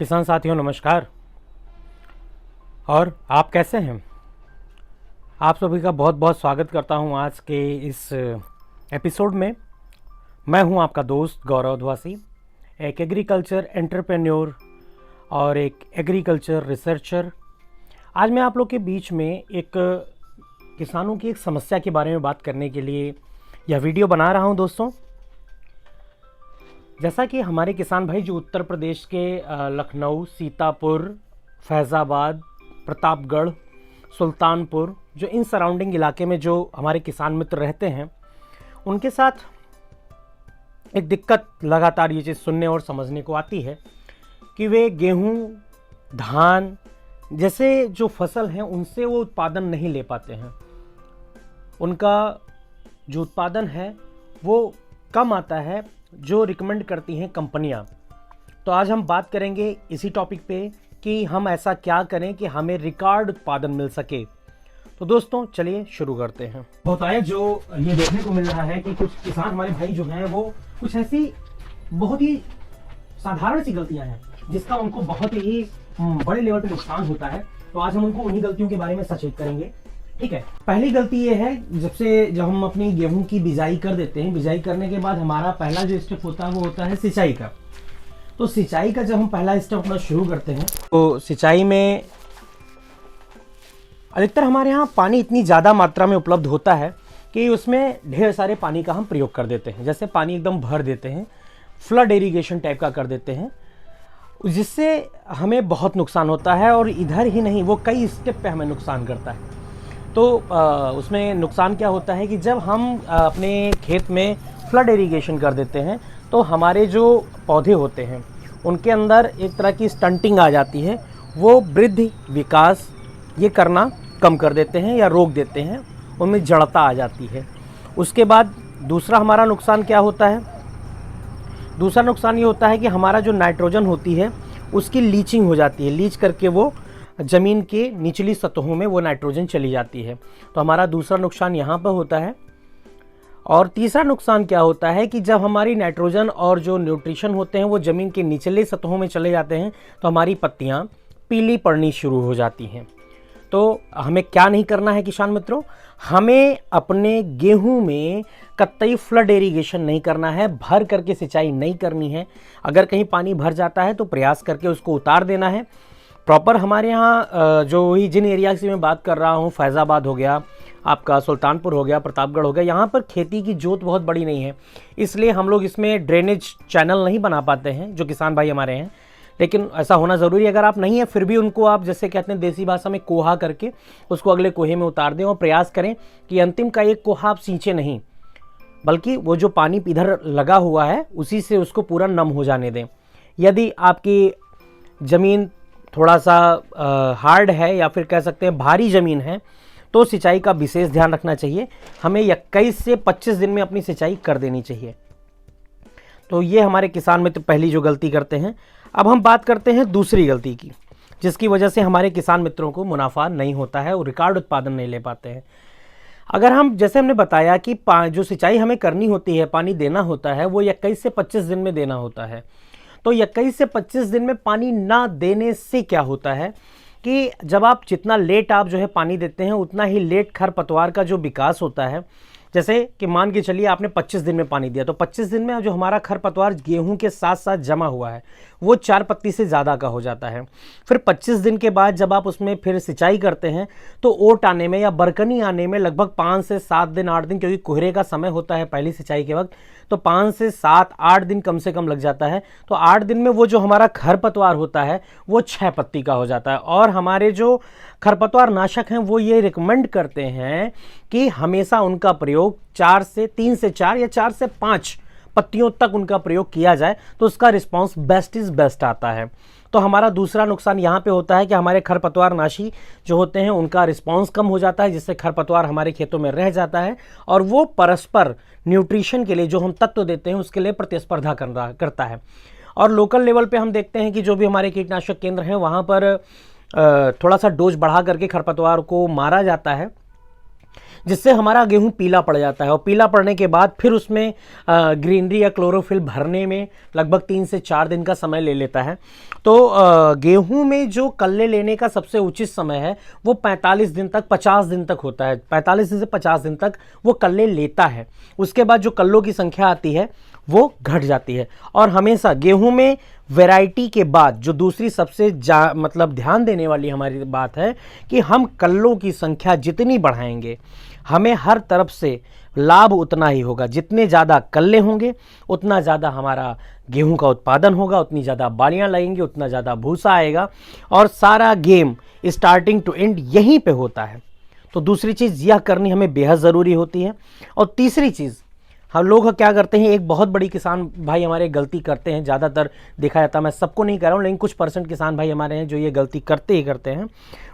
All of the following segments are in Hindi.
किसान साथियों नमस्कार। और आप कैसे हैं? आप सभी का बहुत बहुत स्वागत करता हूं आज के इस एपिसोड में। मैं हूं आपका दोस्त गौरव अधवासी, एक एग्रीकल्चर एंटरप्रेन्योर और एक एग्रीकल्चर रिसर्चर। आज मैं आप लोग के बीच में एक किसानों की एक समस्या के बारे में बात करने के लिए यह वीडियो बना रहा हूं दोस्तों। जैसा कि हमारे किसान भाई जो उत्तर प्रदेश के लखनऊ, सीतापुर, फैज़ाबाद, प्रतापगढ़, सुल्तानपुर, जो इन सराउंडिंग इलाके में जो हमारे किसान मित्र रहते हैं, उनके साथ एक दिक्कत लगातार ये चीज़ सुनने और समझने को आती है कि वे गेहूं, धान जैसे जो फसल हैं उनसे वो उत्पादन नहीं ले पाते हैं। उनका जो उत्पादन है वो कम आता है जो रिकमेंड करती हैं कंपनियां। तो आज हम बात करेंगे इसी टॉपिक पे कि हम ऐसा क्या करें कि हमें रिकॉर्ड उत्पादन मिल सके। तो दोस्तों चलिए शुरू करते हैं। होता है जो ये देखने को मिल रहा है कि कुछ किसान हमारे भाई जो हैं वो कुछ ऐसी बहुत ही साधारण सी गलतियां हैं जिसका उनको बहुत ही बड़े लेवल पे नुकसान होता है। तो आज हम उनको उन्हीं गलतियों के बारे में सचेत करेंगे। ठीक है, पहली गलती ये है जब हम अपनी गेहूं की बिजाई कर देते हैं, बिजाई करने के बाद हमारा पहला जो स्टेप होता है वो होता है सिंचाई का। तो सिंचाई का जब हम पहला स्टेप अपना शुरू करते हैं तो सिंचाई में अधिकतर हमारे यहाँ पानी इतनी ज़्यादा मात्रा में उपलब्ध होता है कि उसमें ढेर सारे पानी का हम प्रयोग कर देते हैं। जैसे पानी एकदम भर देते हैं, फ्लड इरिगेशन टाइप का कर देते हैं, जिससे हमें बहुत नुकसान होता है। और इधर ही नहीं, वो कई स्टेप पे हमें नुकसान करता है। तो उसमें नुकसान क्या होता है कि जब हम अपने खेत में फ्लड इरिगेशन कर देते हैं तो हमारे जो पौधे होते हैं उनके अंदर एक तरह की स्टंटिंग आ जाती है। वो वृद्धि विकास ये करना कम कर देते हैं या रोक देते हैं, उनमें जड़ता आ जाती है। उसके बाद दूसरा हमारा नुकसान क्या होता है? दूसरा नुकसान ये होता है कि हमारा जो नाइट्रोजन होती है उसकी लीचिंग हो जाती है। लीच करके वो ज़मीन के निचली सतहों में वो नाइट्रोजन चली जाती है। तो हमारा दूसरा नुकसान यहाँ पर होता है। और तीसरा नुकसान क्या होता है कि जब हमारी नाइट्रोजन और जो न्यूट्रिशन होते हैं वो ज़मीन के निचले सतहों में चले जाते हैं तो हमारी पत्तियाँ पीली पड़नी शुरू हो जाती हैं। तो हमें क्या नहीं करना है किसान मित्रों? हमें अपने गेहूं में कतई फ्लड इरिगेशन नहीं करना है, भर करके सिंचाई नहीं करनी है। अगर कहीं पानी भर जाता है तो प्रयास करके उसको उतार देना है। प्रॉपर हमारे यहाँ जो ही जिन एरिया से मैं बात कर रहा हूँ, फैज़ाबाद हो गया, आपका सुल्तानपुर हो गया, प्रतापगढ़ हो गया, यहाँ पर खेती की जोत बहुत बड़ी नहीं है, इसलिए हम लोग इसमें ड्रेनेज चैनल नहीं बना पाते हैं जो किसान भाई हमारे हैं। लेकिन ऐसा होना ज़रूरी है। अगर आप नहीं है फिर भी उनको आप जैसे कहते हैं देसी भाषा में कोहा करके उसको अगले कोहे में उतार दें और प्रयास करें कि अंतिम का एक कोहा आप सींचे नहीं, बल्कि वो जो पानी इधर लगा हुआ है उसी से उसको पूरा नम हो जाने दें। यदि आपकी ज़मीन थोड़ा सा हार्ड है या फिर कह सकते हैं भारी ज़मीन है तो सिंचाई का विशेष ध्यान रखना चाहिए। हमें 21 से 25 दिन में अपनी सिंचाई कर देनी चाहिए। तो ये हमारे किसान मित्र पहली जो गलती करते हैं। अब हम बात करते हैं दूसरी गलती की, जिसकी वजह से हमारे किसान मित्रों को मुनाफा नहीं होता है और रिकॉर्ड उत्पादन नहीं ले पाते हैं। अगर हम जैसे हमने बताया कि जो सिंचाई हमें करनी होती है, पानी देना होता है, वो 21 से 25 दिन में देना होता है। तो 21 से 25 दिन में पानी ना देने से क्या होता है कि जब आप जितना लेट आप जो है पानी देते हैं उतना ही लेट खरपतवार का जो विकास होता है। जैसे कि मान के चलिए आपने 25 दिन में पानी दिया तो 25 दिन में जो हमारा खरपतवार गेहूं के साथ साथ जमा हुआ है वो 4 पत्ती से ज़्यादा का हो जाता है। फिर 25 दिन के बाद जब आप उसमें फिर सिंचाई करते हैं तो ओट आने में या बरकनी आने में लगभग 5 से 7 दिन 8 दिन, क्योंकि कोहरे का समय होता है पहली सिंचाई के वक्त, तो 5 से 7-8 दिन कम से कम लग जाता है। तो 8 दिन में वो जो हमारा खरपतवार होता है वो 6 पत्ती का हो जाता है। और हमारे जो खरपतवार नाशक हैं वो ये रिकमेंड करते हैं कि हमेशा उनका प्रयोग 3 से 4 या 4 से 5 पत्तियों तक उनका प्रयोग किया जाए तो उसका रिस्पांस बेस्ट इज बेस्ट आता है। तो हमारा दूसरा नुकसान यहाँ पे होता है कि हमारे खरपतवार नाशी जो होते हैं उनका रिस्पांस कम हो जाता है, जिससे खरपतवार हमारे खेतों में रह जाता है और वो परस्पर न्यूट्रिशन के लिए जो हम तत्व देते हैं उसके लिए प्रतिस्पर्धा करता है। और लोकल लेवल पे हम देखते हैं कि जो भी हमारे कीटनाशक केंद्र हैं वहाँ पर थोड़ा सा डोज बढ़ा करके खरपतवार को मारा जाता है, जिससे हमारा गेहूं पीला पड़ जाता है, और पीला पड़ने के बाद फिर उसमें ग्रीनरी या क्लोरोफिल भरने में लगभग 3 से 4 दिन का समय ले लेता है। तो गेहूं में जो कल्ले लेने का सबसे उचित समय है वो 45 दिन तक 50 दिन तक होता है, 45 दिन से 50 दिन तक वो कल्ले लेता है। उसके बाद जो कल्लों की संख्या आती है वो घट जाती है। और हमेशा गेहूं में वैरायटी के बाद जो दूसरी सबसे मतलब ध्यान देने वाली हमारी बात है कि हम कल्लों की संख्या जितनी बढ़ाएंगे हमें हर तरफ से लाभ उतना ही होगा। जितने ज़्यादा कल्ले होंगे उतना ज़्यादा हमारा गेहूं का उत्पादन होगा, उतनी ज़्यादा बालियाँ लगेंगी, उतना ज़्यादा भूसा आएगा, और सारा गेम स्टार्टिंग टू एंड यहीं पे होता है। तो दूसरी चीज़ यह करनी हमें बेहद ज़रूरी होती है। और तीसरी चीज़, हम लोग क्या करते हैं, एक बहुत बड़ी किसान भाई हमारे गलती करते हैं, ज़्यादातर देखा जाता है, मैं सबको नहीं कह रहा हूँ लेकिन कुछ परसेंट किसान भाई हमारे हैं जो ये गलती करते ही करते हैं।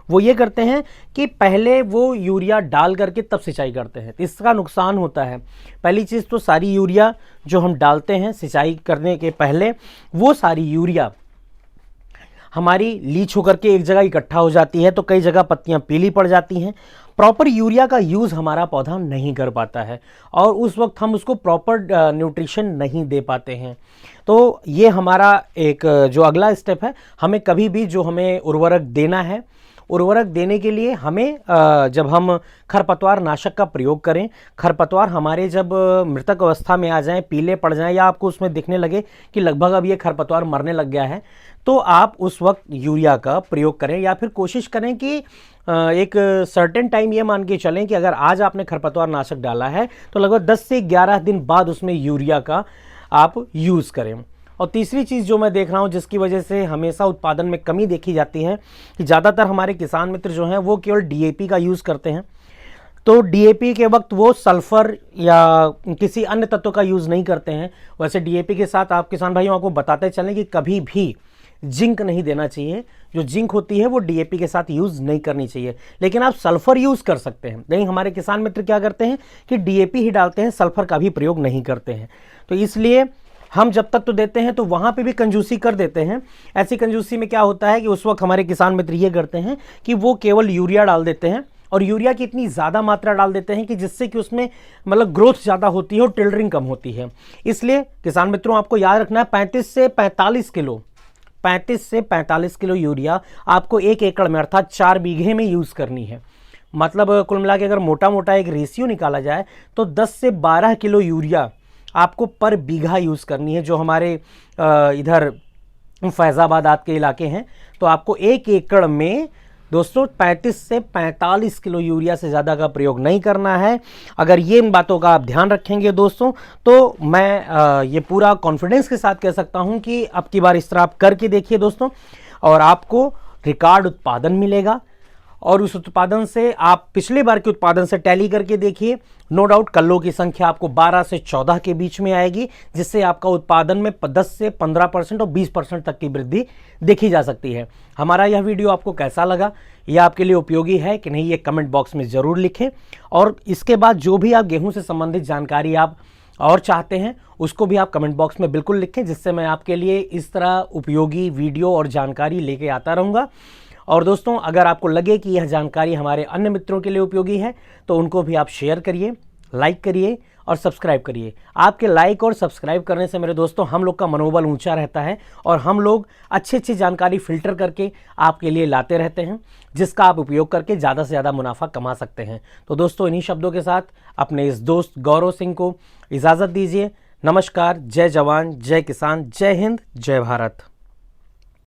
वो ये करते हैं कि पहले वो यूरिया डाल करके तब सिंचाई करते हैं। तो इसका नुकसान होता है। पहली चीज़ तो सारी यूरिया जो हम डालते हैं सिंचाई करने के पहले, वो सारी यूरिया हमारी लीच होकर के एक जगह इकट्ठा हो जाती है, तो कई जगह पत्तियां पीली पड़ जाती हैं। प्रॉपर यूरिया का यूज़ हमारा पौधा नहीं कर पाता है और उस वक्त हम उसको प्रॉपर न्यूट्रिशन नहीं दे पाते हैं। तो ये हमारा एक जो अगला स्टेप है, हमें कभी भी जो हमें उर्वरक देना है, उर्वरक देने के लिए हमें जब हम खरपतवार नाशक का प्रयोग करें, खरपतवार हमारे जब मृतक अवस्था में आ जाएं, पीले पड़ जाएं, या आपको उसमें दिखने लगे कि लगभग अब ये खरपतवार मरने लग गया है, तो आप उस वक्त यूरिया का प्रयोग करें। या फिर कोशिश करें कि एक सर्टेन टाइम ये मान के चलें कि अगर आज आपने खरपतवार नाशक डाला है तो लगभग 10 से 11 दिन बाद उसमें यूरिया का आप यूज़ करें। और तीसरी चीज़ जो मैं देख रहा हूँ जिसकी वजह से हमेशा उत्पादन में कमी देखी जाती है कि ज़्यादातर हमारे किसान मित्र जो हैं वो केवल डीएपी का यूज़ करते हैं। तो डीएपी के वक्त वो सल्फ़र या किसी अन्य तत्व का यूज़ नहीं करते हैं। वैसे डीएपी के साथ आप किसान भाइयों आपको बताते चलें कि कभी भी जिंक नहीं देना चाहिए। जो जिंक होती है वो डीएपी के साथ यूज़ नहीं करनी चाहिए, लेकिन आप सल्फ़र यूज़ कर सकते हैं। लेकिन हमारे किसान मित्र क्या करते हैं कि डीएपी ही डालते हैं, सल्फ़र का भी प्रयोग नहीं करते हैं। तो इसलिए हम जब तक तो देते हैं तो वहाँ पे भी कंजूसी कर देते हैं। ऐसी कंजूसी में क्या होता है कि उस वक्त हमारे किसान मित्र ये करते हैं कि वो केवल यूरिया डाल देते हैं, और यूरिया की इतनी ज़्यादा मात्रा डाल देते हैं कि जिससे कि उसमें मतलब ग्रोथ ज़्यादा होती है और टिल्डरिंग कम होती है। इसलिए किसान मित्रों आपको याद रखना है 35 से 45 किलो यूरिया आपको 1 एकड़ में अर्थात 4 बीघे में यूज़ करनी है। मतलब कुल मिला के अगर मोटा मोटा एक रेशियो निकाला जाए तो 10 से 12 किलो यूरिया आपको पर बीघा यूज़ करनी है। जो हमारे इधर फैज़ाबाद आदि के इलाके हैं तो आपको 1 एकड़ में दोस्तों 35 से 45 किलो यूरिया से ज़्यादा का प्रयोग नहीं करना है। अगर ये इन बातों का आप ध्यान रखेंगे दोस्तों तो मैं ये पूरा कॉन्फिडेंस के साथ कह सकता हूँ कि अब की बार इस तरह आप करके देखिए दोस्तों, और आपको रिकॉर्ड उत्पादन मिलेगा। और उस उत्पादन से आप पिछले बार के उत्पादन से टैली करके देखिए, नो डाउट कल्लों की संख्या आपको 12 से 14 के बीच में आएगी, जिससे आपका उत्पादन में 10 से 15% और 20% तक की वृद्धि देखी जा सकती है। हमारा यह वीडियो आपको कैसा लगा, यह आपके लिए उपयोगी है कि नहीं, ये कमेंट बॉक्स में ज़रूर लिखें। और इसके बाद जो भी आप गेहूं से संबंधित जानकारी आप और चाहते हैं उसको भी आप कमेंट बॉक्स में बिल्कुल लिखें, जिससे मैं आपके लिए इस तरह उपयोगी वीडियो और जानकारी लेके आता रहूँगा। और दोस्तों अगर आपको लगे कि यह जानकारी हमारे अन्य मित्रों के लिए उपयोगी है तो उनको भी आप शेयर करिए, लाइक करिए और सब्सक्राइब करिए। आपके लाइक और सब्सक्राइब करने से मेरे दोस्तों हम लोग का मनोबल ऊंचा रहता है और हम लोग अच्छी अच्छी जानकारी फिल्टर करके आपके लिए लाते रहते हैं, जिसका आप उपयोग करके ज़्यादा से ज़्यादा मुनाफा कमा सकते हैं। तो दोस्तों इन्हीं शब्दों के साथ अपने इस दोस्त गौरव सिंह को इजाज़त दीजिए। नमस्कार, जय जवान, जय किसान, जय हिंद, जय भारत।